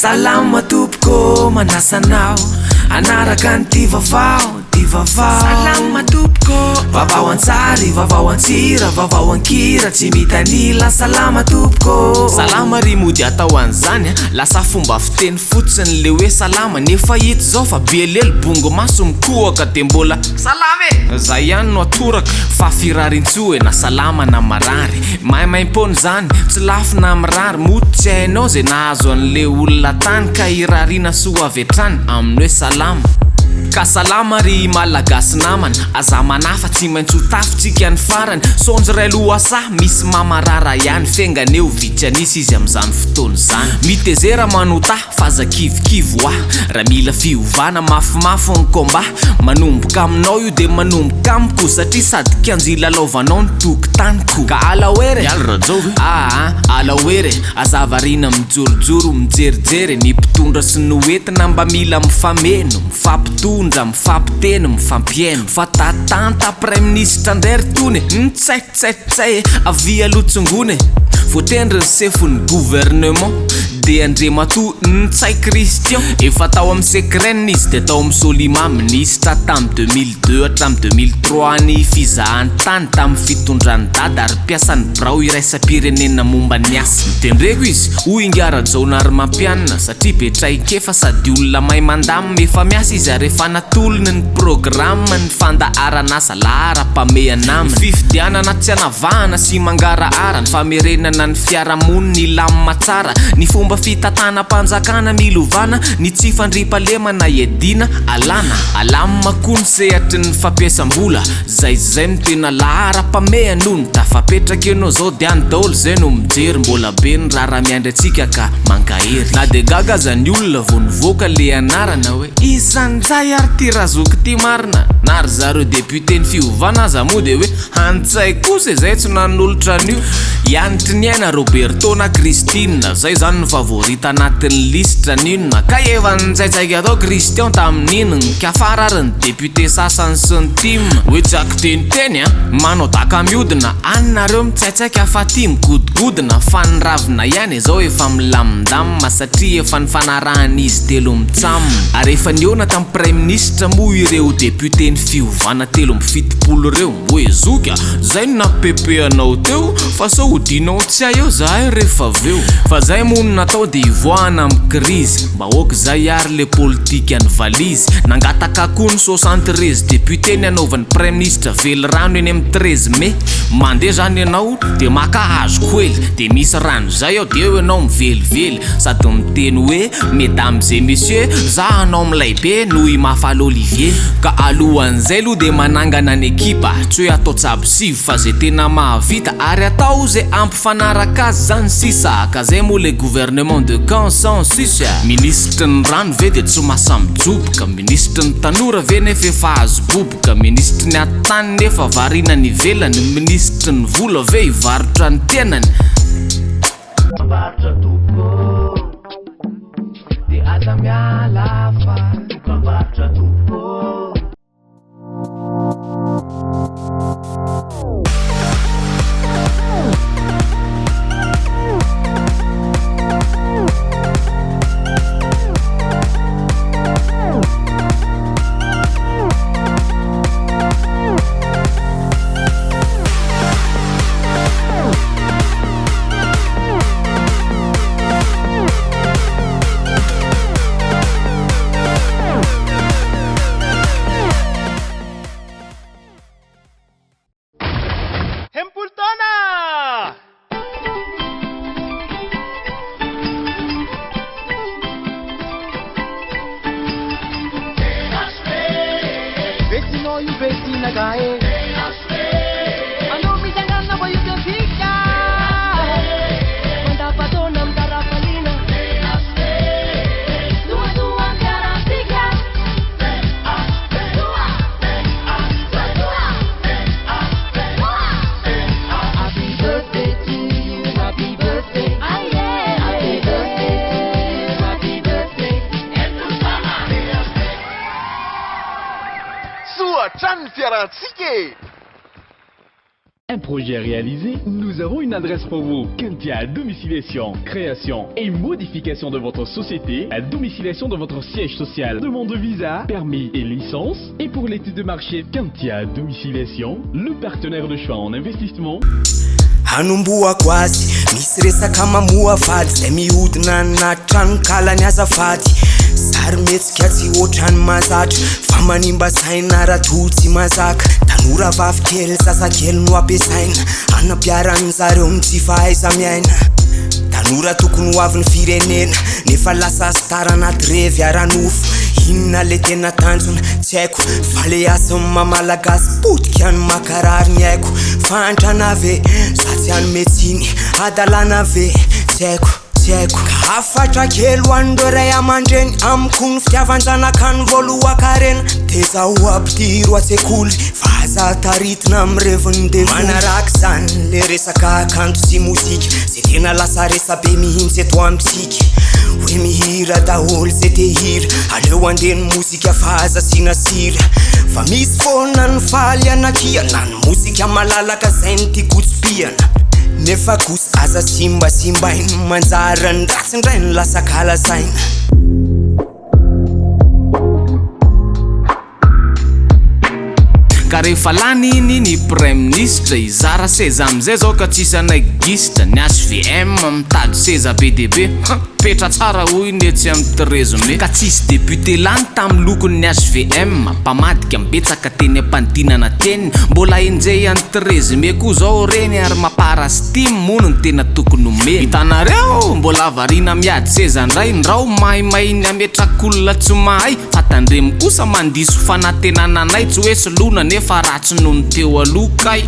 Salama tompoko manasanao anaraka ny vavao salama tompoko vavao ansary vavao antsira vavao ankira tsy mitanila salama tompoko salama ry mody atao an'izany lasa fomba fiteny fotsiny le hoe salama nefa hito zao fa belely bongo maso mikohaka de mbola salama zay ihany no atoraka fa firarin-tsoe na salama na marary maimaimpony zany tsy lafo na mirary mody tsy hainao zay nahazo an'le olona tany ka irarina soa avetrany amin'ny hoe salama ka salama ry malagasy namana aza manafa tsy maintsy ho tafitsika ny farany sonjy ray loasa misy mamarara ihany fenganeo vitsanisy izy amin'izany fotoana zany mitezera manota fazakivikivo raha mila fiovana mafimafy ny komba manomboka aminao io de manomboka amiko satria sady kianjila lovanao ny tokotaniko ka alaoere alaoere azavarina mijorojoro mijerijery ny mpitondra sy ny oentina mba mila mifameno mifampitondra mifampiteny mifampieno fa tatanta prime ministre ndery tony nitsaitsay avia lotsongone voatendry ny sefon'ny gouvernement de Andriamato nitsay Christian efa tao amin'ny secret izy de tao amin'ny Solima ministre tam 2002 hatram 2003 ny fizahany tany tam fitondrany dada ary piasany brao iraisam-pirenena momba ny asa mitendreko izy hoy ingara-jaona ary mampianina satria betraikefa sady olona may mandamina efa miasa izy ary efa natolony ny programme ny fandaharan'asa lahara-pamehanaminy fifidianana tsy hanavahana sy mangaraara ny famerenana ny fiaramoniny ilamina tsara ny fomba fitatana-panjakana milovana ny tsy fandripalemana edina alama koa sehatry ny fampiasam-bola zay mitena lahara-pameha noho ny tafapetraka enao zao de any daolo zay no mijery mbola be ny rara miandry atsika ka mankahery na de gaga zany olona vo nivoaka le anarana hoe isanjay ary ty razoky ty marina na ry zareo député ny fiovana aza moa de hoe antsay kosa zay tsy nanolotra an'io ianitry ny aina Roberto na Christine zay zany ny favorita anatin'ny listra ninona ka efa nitsaitsaika atao Christian tamin'inony ka farary ny député sasany sy ny tim hoe tsy ako teniteny manao taka miodina anareo mitsaitsaika fa ty migodigodina fa ny ravina ihany zao efa milamindamina satria efa ny fanarahan'izy telo mitsam ary efa niona tamin'ny prime ministre moa ireo député ny fiovana telo mifitopolo reo hoe zoka zay no napepehanao teo fa so hodinao tsy eo zahay rehefa aveo fa zay moa no natao de ivoahana amin'ny crise mba hoaka zay ary le politika ny valizy nangataka koa ny 73 député ny anaovan'ny prime ministre vely rano eny amin'ny 13 mai mandeha zany ianao de makahazo koely de misy rano zay ao de eo ianao mivelively sady miteny hoe mesdames et messieurs za anao milay be noho i Mafal Olivier ka alohan'izay aloha de manangana ny ekipa tsy hoe atao tsabo sivy fa zay tena mahavita ary atao zay ampifanaraka azy zany sisa ka zay moa le gouvernement de consensus ministre ny rano ve de tsy masa mijoboka ministre ny tanora ve nefa efa azo boboka ministre ny atany nefa varina ny velany ministre ny vola ve ivarotra ny tenany Trano fiaratsika Un projet réalisé, nous avons une adresse pour vous. Kentia Domiciliation, création et modification de votre société, à domiciliation de votre siège social, demande de visa, permis et licence. Et pour l'étude de marché, Kentia Domiciliation, le partenaire de choix en investissement. Hanomboa quasi misy resaka mamoa vady zay mihodina anaty tranokalany azafady sary metsika tsy ohatrany mazatra fa manimba saina rato tsy mazaka tanora vavikely sasakely no ampiasaina hanampiarany zareo ny tsy fahaiza miaina tanora tokony ho avin'ny firenena nefa lasa stara anaty revy aranofo inona le tena tanjona tsy haiko fa le asa mamalagasy potika any makarary ny haiko fantrana ve sa tsy any metsiny adalana ve tsy haiko ka afatra kely hoan'ireo ray aman-dreny amiko ny fitiavan-janakany voaloha karena de zaho ampidiro atsekoly fa za taritina am'reviny de manaraka zany le resaka akanto sy mozika zay tena lasa resa be mihintsy eto amitsika hoe mihira daholo zay te hira aleo andeny mozika fahaza sina sira fa misy foana ny faly anakia na ny mozika malalaka zay ny tiako tsopiana nefa kosa aza simbasimbainy manjara ny ratsindray ny lasa kalasaina ka rehefa lany iny ny prime ministre izara seza amizay zao ka tsisy anagistra ny HVM mitady seza BDB petra tsara hoy netsy amin'ny trésome ka tsisy député lany tamin'ny lokony ny HVM mpamadika mbetsaka teny ampanidinana teny mbola enjay any trésome koa zao reny ary maparastime mono ny tena tokony omeny hitanareo mbola varina miady seza ndray ndrao maimay ny ametrak'olona tsy mahay fa tandremo kosa mandiso fanantenananay tsy hoe solona nefa ratsy noho ny teo alokay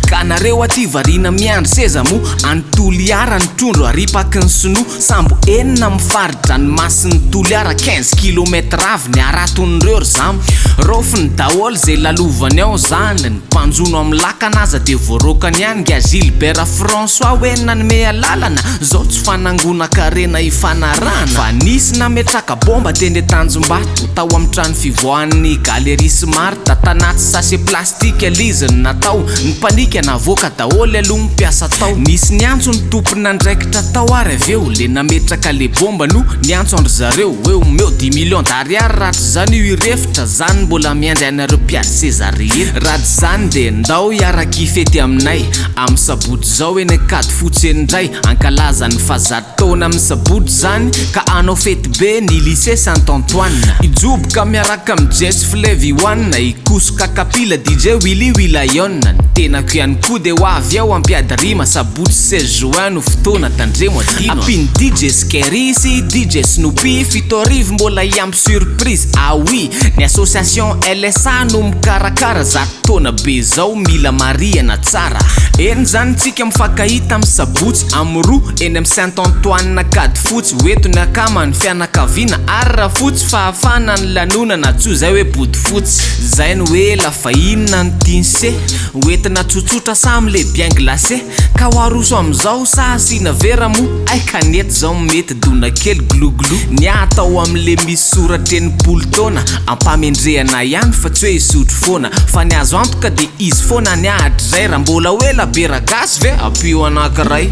ka nareo aty varina miandry seza mo antoliara ny trondro aripaky ny sinoa sambo enina mifaritra ny masin'ny toliara 15 km avy ny araton'ireo ry zamo rofiny daholo zay lalovany ao zany ny mpanjono amin'ny lakanaza de voarokany ihany ga Gilbert François hoenina ny meha lalana zao tsy fanangona karena ifanarana fa nisy nametraka bomba teny Tanjombato tao amin'ny trano fivoahan'ny Galerie Smart tanaty sachet plastique eliziny natao ny panika navoaka daholo aloha mpiasa tao nisy niantso ny tompony nandraikitra tao ary aveo le nametraka le bomba no niantso andry zareo hoe omeo 10 millions d'ariary ratsy zany io irefitra zany mbola miandry anareo mpiady seza rehetra ratsy zany de ndao iaraky fety aminay amin'ny sabotsy zao eny akady fotsy endray ankalaza ny fahazato taona amin'ny sabotsy zany ka anao fety be ny lycée Saint-Antoine ijoboka miaraka amin'ny Jess Flavy One ikosoka kapila DJ Willy Willayon ny tenako ihany koa de ho avy ao ampiady rima sabotsy 16 juin no fotoana tandremo adino apiny DJ Scary sy DJ Snoopy fito arivo mbola iampy surprise ah oui ny association LSA no mikarakara zato taona be zao mila mariana tsara eny zany tsika mifakahita amin'ny sabotsy am'roa eny amin'ny Saint-Antoine nakady fotsy hoeto ny akama ny fianakaviana ary raha fotsy fahafana ny lanonana tso zay hoe body fotsy zay ny hoe lafa inona ny tinse hoentina tsotsotra samy le bien glacé ka ho aroso am'izao sa asina vera mo ay kanety zao mety dona kely gloglo ny atao am'le misy soratra enimpolo taona ampamendrehana ihany fa tsy hoe isotro foana fa ny azo antoka de izy foana ny ahatra zay raha mbola hoe labera gasy ve apio anankiray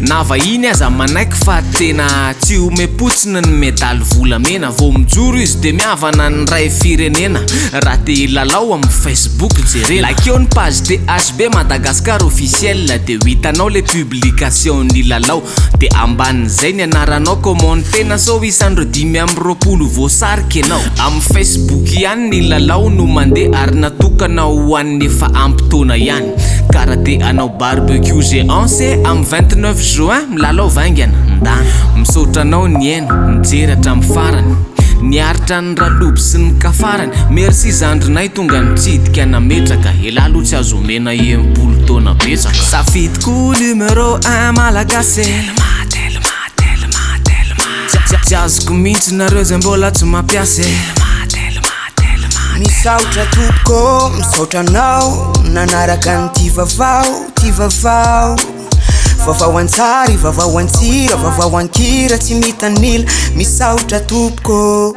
na vahiny aza manaiky fa tena tsy omepotsiny ny medaly volamena vao mijoro izy de miavana ny ray firenena raha te hilalao amin'ny Facebook jerena like eo ny page THB Madagascar officiel de hitanao le publication ny lalao de ambanin'izay ny anaranao commentaina sao isandro 520 voasariky anao amin'ny Facebook ihany ny lalao no mandeha ary natokana ho an'ny efa ampitaona ihany karaha te anao barbecue géant c'est amin'ny 29 juin milalao vaingana ndana misotranao ny eno mijery hatramin'ny farany niaritra ny raloby sy ny kafarany merci zandrinay tonga nitsidika nametraka elalo tsy azo omena 10 taona betsaka safidiko numéro 1 malagasy tsy azoko mihitsy nareo zay mbola tsy mampiasa misaotra tompoko misaotranao nanaraka ny ty vavao vavao antsary vavao antsira vavao ankira tsy mitanila misaotra tompoko